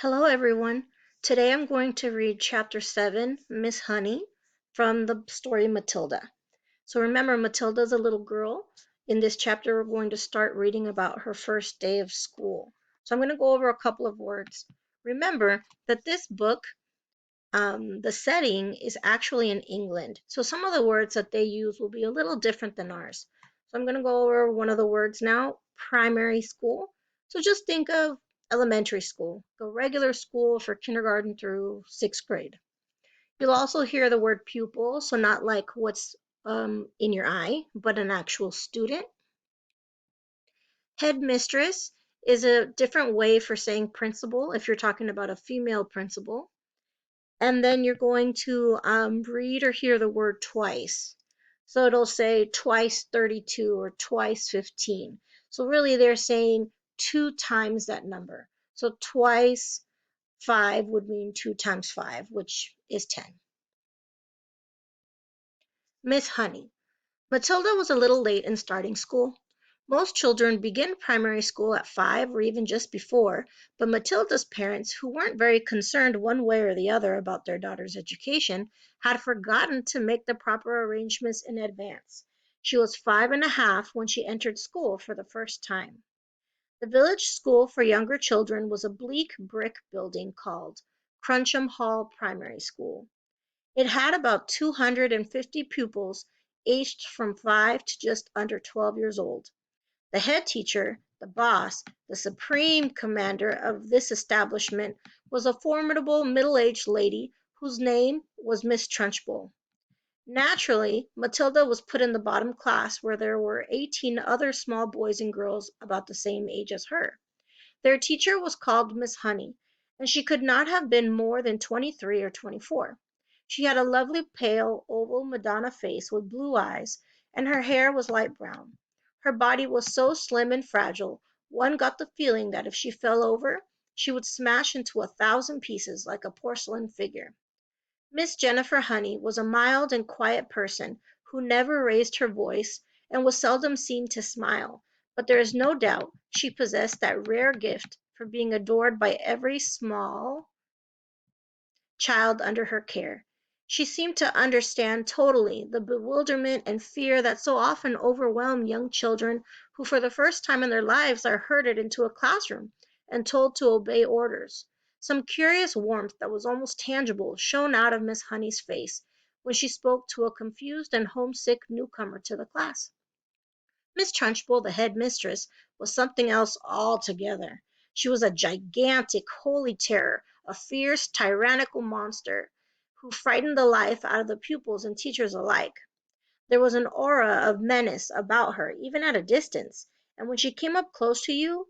Hello, everyone. Today I'm going to read Chapter 7, Miss Honey, from the story Matilda. So remember, Matilda's a little girl. In this chapter, we're going to start reading about her first day of school. So I'm going to go over a couple of words. Remember that this book, the setting is actually in England. So some of the words that they use will be a little different than ours. So I'm going to go over one of the words now, primary school. So just think of elementary school, the regular school for kindergarten through sixth grade. You'll also hear the word pupil, so not like what's in your eye, but an actual student. Headmistress is a different way for saying principal if you're talking about a female principal. And then you're going to read or hear the word twice. So it'll say twice 32 or twice 15. So really they're saying two times that number. So twice 5 would mean 2 times 5, which is 10. Miss Honey. Matilda was a little late in starting school. Most children begin primary school at 5 or even just before, but Matilda's parents, who weren't very concerned one way or the other about their daughter's education, had forgotten to make the proper arrangements in advance. She was 5 and a half when she entered school for the first time. The village school for younger children was a bleak brick building called Cruncham Hall Primary School. It had about 250 pupils aged from 5 to just under 12 years old. The head teacher, the boss, the supreme commander of this establishment was a formidable middle-aged lady whose name was Miss Trunchbull. Naturally, Matilda was put in the bottom class where there were 18 other small boys and girls about the same age as her. Their teacher was called Miss Honey, and she could not have been more than 23 or 24. She had a lovely pale, oval Madonna face with blue eyes, and her hair was light brown. Her body was so slim and fragile, one got the feeling that if she fell over, she would smash into 1,000 pieces like a porcelain figure. Miss Jennifer Honey was a mild and quiet person who never raised her voice and was seldom seen to smile, but there is no doubt she possessed that rare gift for being adored by every small child under her care. She seemed to understand totally the bewilderment and fear that so often overwhelm young children who for the first time in their lives are herded into a classroom and told to obey orders. Some curious warmth that was almost tangible shone out of Miss Honey's face when she spoke to a confused and homesick newcomer to the class. Miss Trunchbull, the head mistress, was something else altogether. She was a gigantic holy terror, a fierce, tyrannical monster who frightened the life out of the pupils and teachers alike. There was an aura of menace about her, even at a distance, and when she came up close to you,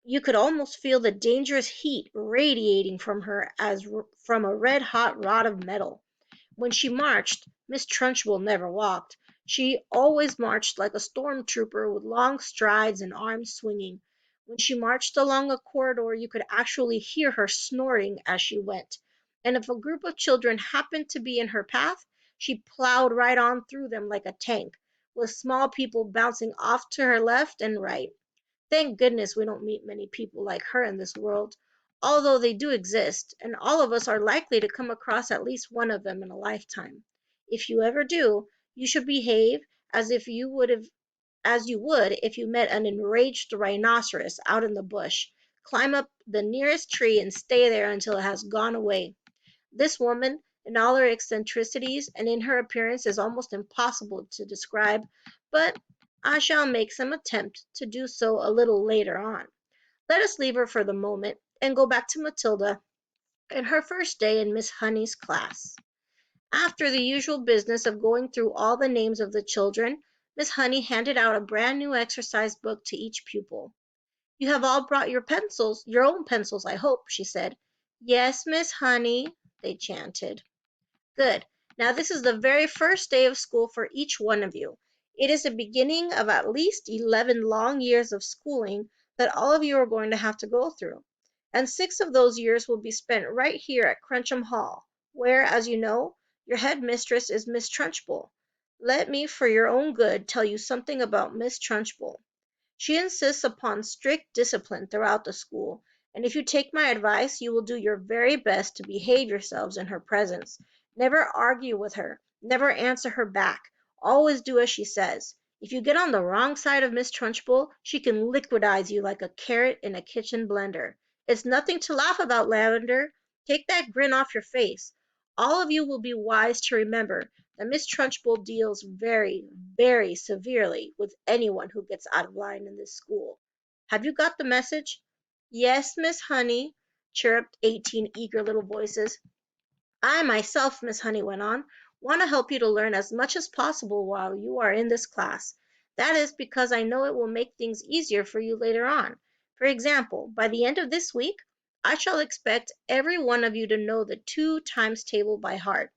you could almost feel the dangerous heat radiating from her as from a red-hot rod of metal. When she marched, Miss Trunchbull never walked. She always marched like a storm trooper with long strides and arms swinging. When she marched along a corridor, you could actually hear her snorting as she went. And if a group of children happened to be in her path, she plowed right on through them like a tank, with small people bouncing off to her left and right. Thank goodness we don't meet many people like her in this world, although they do exist, and all of us are likely to come across at least one of them in a lifetime. If you ever do, you should behave as you would if you met an enraged rhinoceros out in the bush. Climb up the nearest tree and stay there until it has gone away. This woman, in all her eccentricities and in her appearance, is almost impossible to describe, but I shall make some attempt to do so a little later on. Let us leave her for the moment and go back to Matilda and her first day in Miss Honey's class. After the usual business of going through all the names of the children, Miss Honey handed out a brand new exercise book to each pupil. You have all brought your own pencils, I hope, she said. Yes, Miss Honey, they chanted. Good. Now this is the very first day of school for each one of you. It is the beginning of at least 11 long years of schooling that all of you are going to have to go through. And 6 of those years will be spent right here at Cruncham Hall, where, as you know, your head mistress is Miss Trunchbull. Let me, for your own good, tell you something about Miss Trunchbull. She insists upon strict discipline throughout the school, And if you take my advice, you will do your very best to behave yourselves in her presence. Never argue with her. Never answer her back. Always do as she says. If you get on the wrong side of Miss Trunchbull, she can liquidize you like a carrot in a kitchen blender. It's nothing to laugh about, Lavender. Take that grin off your face. All of you will be wise to remember that Miss Trunchbull deals very, very severely with anyone who gets out of line in this school. Have you got the message? Yes, Miss Honey, chirruped 18 eager little voices. I myself, Miss Honey went on, want to help you to learn as much as possible while you are in this class. That is because I know it will make things easier for you later on. For example, by the end of this week, I shall expect every one of you to know the 2 times table by heart.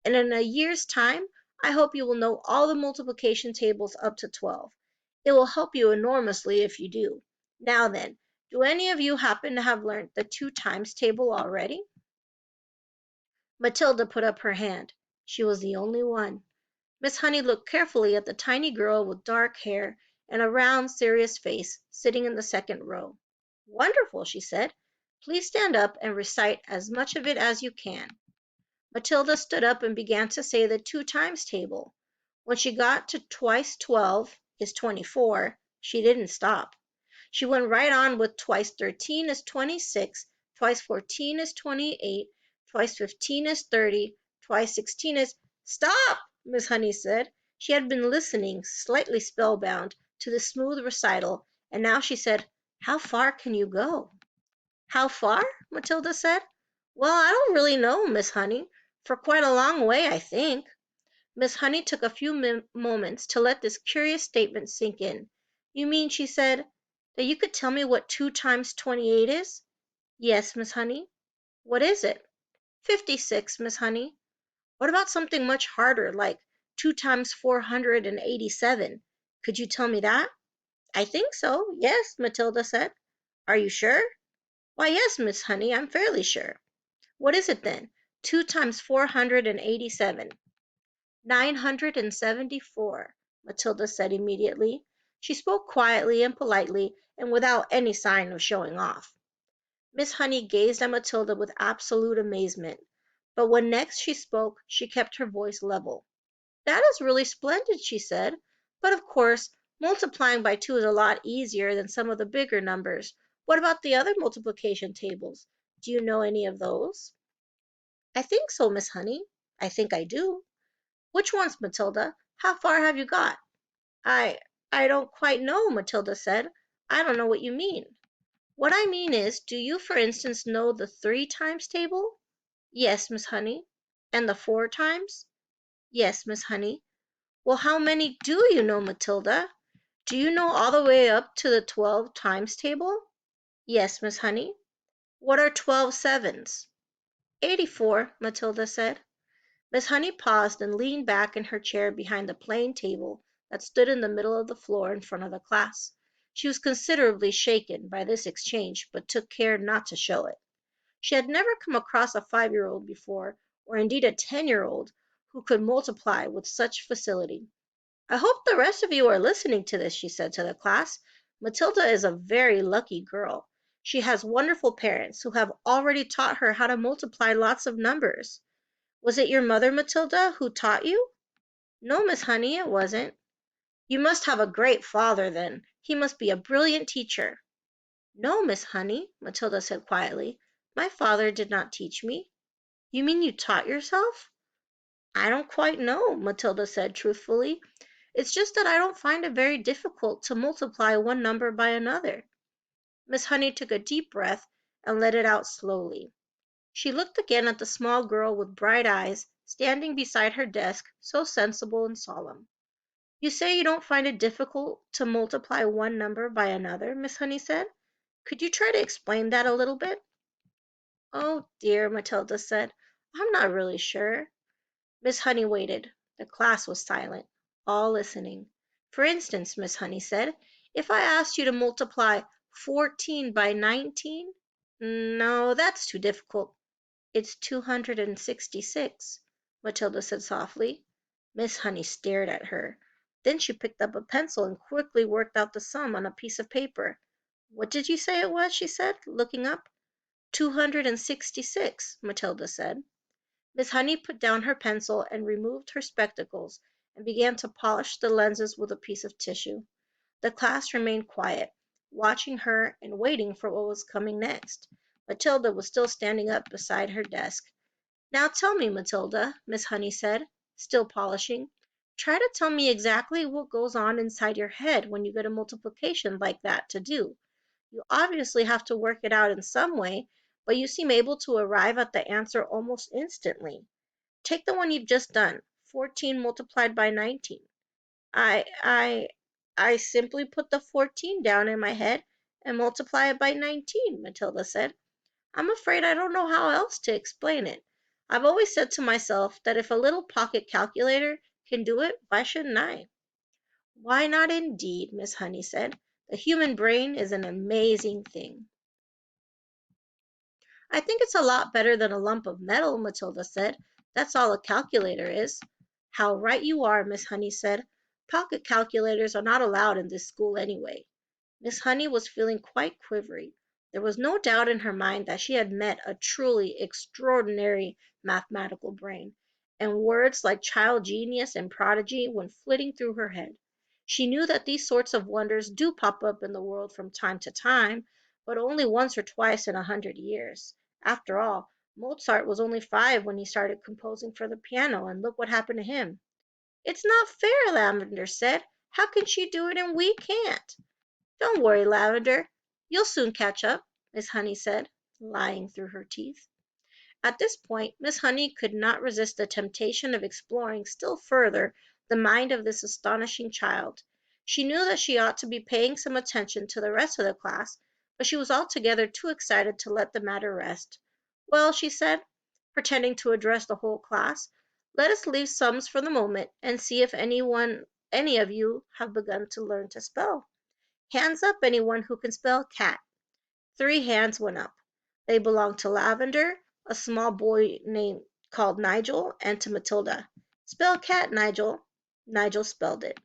And in a year's time, I hope you will know all the multiplication tables up to 12. It will help you enormously if you do. Now then, do any of you happen to have learned the 2 times table already? Matilda put up her hand. She was the only one. Miss Honey looked carefully at the tiny girl with dark hair and a round, serious face, sitting in the second row. Wonderful, she said. Please stand up and recite as much of it as you can. Matilda stood up and began to say the 2 times table. When she got to twice 12 is 24, she didn't stop. She went right on with twice 13 is 26, twice 14 is 28, twice 15 is 30, twice 16 is... Stop! Miss Honey said. She had been listening, slightly spellbound, to the smooth recital, and now she said, How far can you go? How far? Matilda said. Well, I don't really know, Miss Honey. For quite a long way, I think. Miss Honey took a few moments to let this curious statement sink in. You mean, she said, that you could tell me what 2 times 28 is? Yes, Miss Honey. What is it? 56, Miss Honey. What about something much harder, like 2 times 487? Could you tell me that? I think so, yes, Matilda said. Are you sure? Why, yes, Miss Honey, I'm fairly sure. What is it then? 2 times 487. 974, Matilda said immediately. She spoke quietly and politely and without any sign of showing off. Miss Honey gazed at Matilda with absolute amazement, but when next she spoke, she kept her voice level. That is really splendid, she said, but of course, multiplying by 2 is a lot easier than some of the bigger numbers. What about the other multiplication tables? Do you know any of those? I think so, Miss Honey. I think I do. Which ones, Matilda? How far have you got? I I don't quite know, Matilda said. I don't know what you mean. What I mean is, do you, for instance, know the 3 times table? Yes, Miss Honey. And the 4 times? Yes, Miss Honey. Well, how many do you know, Matilda? Do you know all the way up to the 12 times table? Yes, Miss Honey. What are 12 sevens? 84, Matilda said. Miss Honey paused and leaned back in her chair behind the plain table that stood in the middle of the floor in front of the class. She was considerably shaken by this exchange, but took care not to show it. She had never come across a 5-year-old before, or indeed a 10-year-old, who could multiply with such facility. I hope the rest of you are listening to this, she said to the class. Matilda is a very lucky girl. She has wonderful parents who have already taught her how to multiply lots of numbers. Was it your mother, Matilda, who taught you? No, Miss Honey, it wasn't. You must have a great father, then. He must be a brilliant teacher. No, Miss Honey, Matilda said quietly. My father did not teach me. You mean you taught yourself? I don't quite know, Matilda said truthfully. It's just that I don't find it very difficult to multiply one number by another. Miss Honey took a deep breath and let it out slowly. She looked again at the small girl with bright eyes, standing beside her desk, so sensible and solemn. You say you don't find it difficult to multiply one number by another, Miss Honey said. Could you try to explain that a little bit? Oh dear, Matilda said. I'm not really sure. Miss Honey waited. The class was silent, all listening. For instance, Miss Honey said, if I asked you to multiply 14 by 19? No, that's too difficult. It's 266, Matilda said softly. Miss Honey stared at her. Then she picked up a pencil and quickly worked out the sum on a piece of paper. What did you say it was? She said, looking up. 266, Matilda said. Miss Honey put down her pencil and removed her spectacles and began to polish the lenses with a piece of tissue. The class remained quiet, watching her and waiting for what was coming next. Matilda was still standing up beside her desk. Now tell me, Matilda, Miss Honey said, still polishing. Try to tell me exactly what goes on inside your head when you get a multiplication like that to do. You obviously have to work it out in some way, but you seem able to arrive at the answer almost instantly. Take the one you've just done, 14 multiplied by 19. I I I simply put the 14 down in my head and multiply it by 19, Matilda said. I'm afraid I don't know how else to explain it. I've always said to myself that if a little pocket calculator can do it, why shouldn't I? Why not indeed, Miss Honey said. The human brain is an amazing thing. I think it's a lot better than a lump of metal, Matilda said. That's all a calculator is. How right you are, Miss Honey said. Pocket calculators are not allowed in this school anyway. Miss Honey was feeling quite quivery. There was no doubt in her mind that she had met a truly extraordinary mathematical brain, and words like child genius and prodigy went flitting through her head. She knew that these sorts of wonders do pop up in the world from time to time, but only once or twice in 100 years. After all, Mozart was only 5 when he started composing for the piano, and look what happened to him. It's not fair, Lavender said. How can she do it and we can't? Don't worry, Lavender. You'll soon catch up, Miss Honey said, lying through her teeth. At this point Miss Honey could not resist the temptation of exploring still further the mind of this astonishing child. She knew that she ought to be paying some attention to the rest of the class, but she was altogether too excited to let the matter rest. Well, she said, pretending to address the whole class, let us leave sums for the moment and see if any of you have begun to learn to spell. Hands up, anyone who can spell cat. 3 hands went up. They belonged to Lavender, a small boy named called Nigel, and to Matilda. Spell cat, Nigel. Nigel spelled it.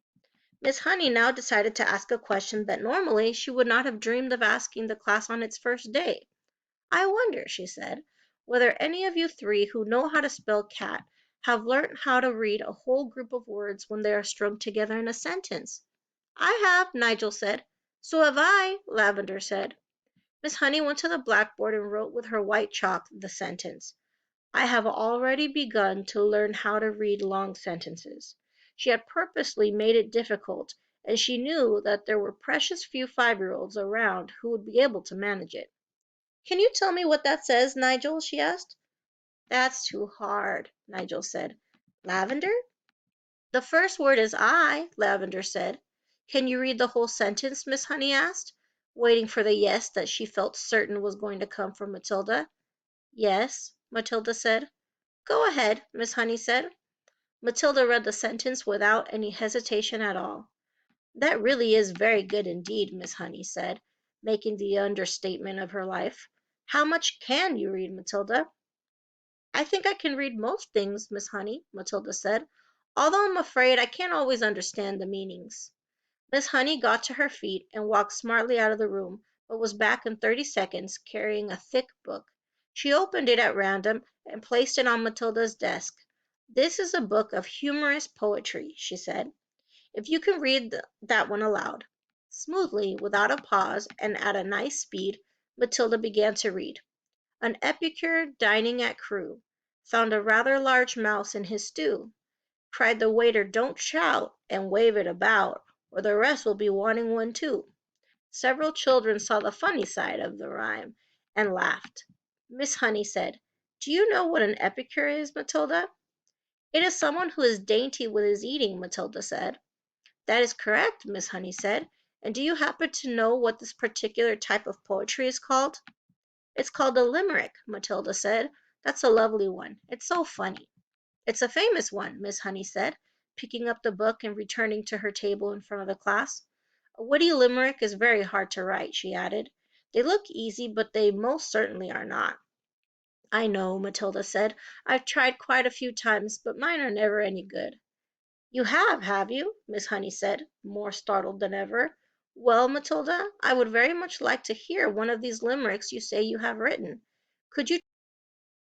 Miss Honey now decided to ask a question that normally she would not have dreamed of asking the class on its first day. I wonder, she said, whether any of you 3 who know how to spell cat have learnt how to read a whole group of words when they are strung together in a sentence. I have, Nigel said. So have I, Lavender said. Miss Honey went to the blackboard and wrote with her white chalk the sentence, I have already begun to learn how to read long sentences. She had purposely made it difficult, and she knew that there were precious few 5-year-olds around who would be able to manage it. Can you tell me what that says, Nigel? She asked. That's too hard, Nigel said. Lavender? The first word is I, Lavender said. Can you read the whole sentence? Miss Honey asked, waiting for the yes that she felt certain was going to come from Matilda. Yes, Matilda said. Go ahead, Miss Honey said. Matilda read the sentence without any hesitation at all. That really is very good indeed, Miss Honey said, making the understatement of her life. How much can you read, Matilda? I think I can read most things, Miss Honey, Matilda said, although I'm afraid I can't always understand the meanings. Miss Honey got to her feet and walked smartly out of the room, but was back in 30 seconds carrying a thick book. She opened it at random and placed it on Matilda's desk. This is a book of humorous poetry, she said. If you can read that one aloud. Smoothly, without a pause, and at a nice speed, Matilda began to read. An epicure dining at Crewe found a rather large mouse in his stew. Cried the waiter, don't shout and wave it about, or the rest will be wanting one too. Several children saw the funny side of the rhyme and laughed. Miss Honey said, Do you know what an epicure is, Matilda? It is someone who is dainty with his eating, Matilda said. That is correct, Miss Honey said. And do you happen to know what this particular type of poetry is called? It's called a limerick, Matilda said. That's a lovely one. It's so funny. It's a famous one, Miss Honey said, picking up the book and returning to her table in front of the class. A witty limerick is very hard to write, she added. They look easy, but they most certainly are not. I know, Matilda said. I've tried quite a few times, but mine are never any good. You have you? Miss Honey said, more startled than ever. Well, Matilda, I would very much like to hear one of these limericks you say you have written. Could you